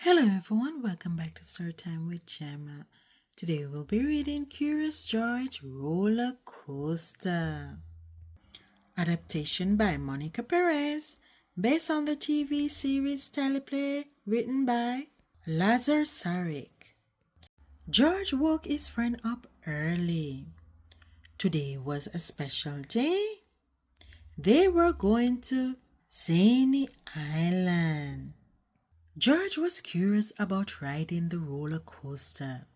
Hello everyone, welcome back to Storytime with Gemma. Today we'll be reading Curious George Roller Coaster. Adaptation by Monica Perez, based on the TV series Teleplay, written by Lazar Saric. George woke his friend up early. Today was a special day. They were going to Zany Island. George was curious about riding the roller coaster.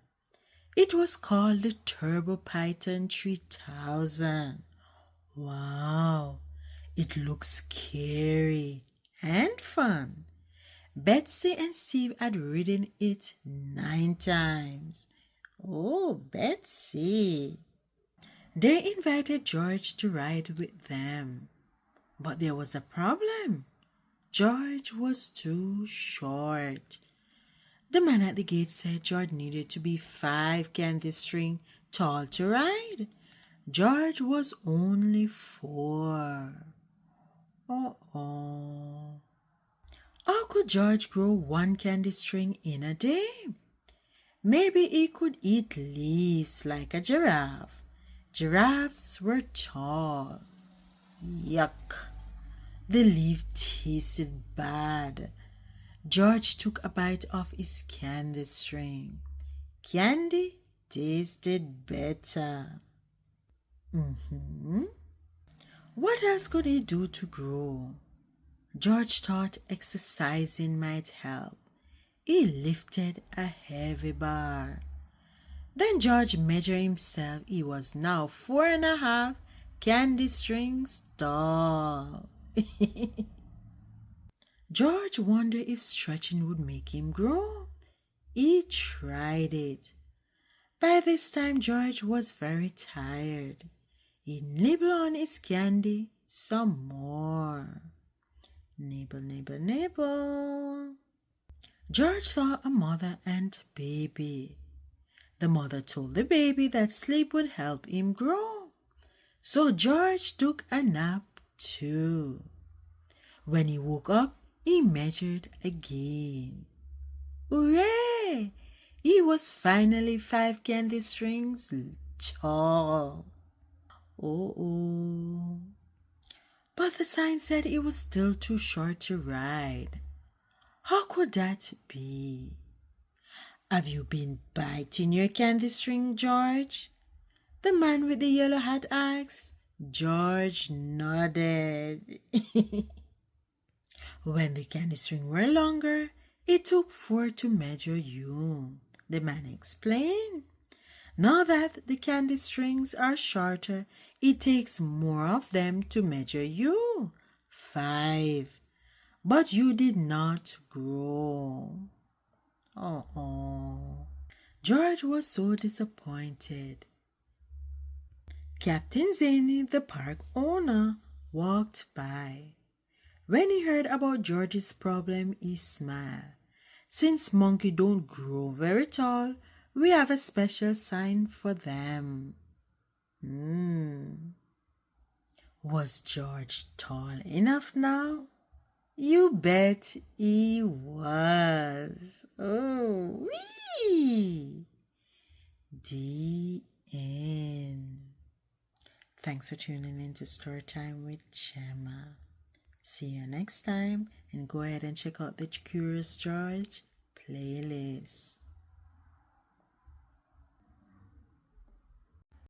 It was called the Turbo Python 3000. Wow, it looks scary and fun. Betsy and Steve had ridden it 9 times. Oh, Betsy! They invited George to ride with them. But there was a problem. George was too short. The man at the gate said George needed to be 5 candy string tall to ride. George was only 4. Uh-oh. How could George grow 1 candy string in a day? Maybe he could eat leaves like a giraffe. Giraffes were tall. Yuck. The leaf tasted bad. George took a bite of his candy string. Candy tasted better. What else could he do to grow? George thought exercising might help. He lifted a heavy bar. Then George measured himself. He was now 4.5 candy strings tall. George wondered if stretching would make him grow. He tried it. By this time, George was very tired. He nibbled on his candy some more. Nibble, nibble, nibble. George saw a mother and baby. The mother told the baby that sleep would help him grow. So George took a nap too. When he woke up, he measured again. Hooray! He was finally 5 candy strings tall. Oh. But the sign said he was still too short to ride. How could that be? Have you been biting your candy string, George? The man with the yellow hat asked. George nodded. When the candy string were longer, it took 4 to measure you, the man explained. Now that the candy strings are shorter, it takes more of them to measure you, 5. But you did not grow. Oh. George was so disappointed. Captain Zany, the park owner, walked by. When he heard about George's problem, he smiled. Since monkeys don't grow very tall, we have a special sign for them. Was George tall enough now? You bet he was. Oh, wee! The end. Thanks for tuning in to Storytime with Gemma. See you next time, and go ahead and check out the Curious George playlist.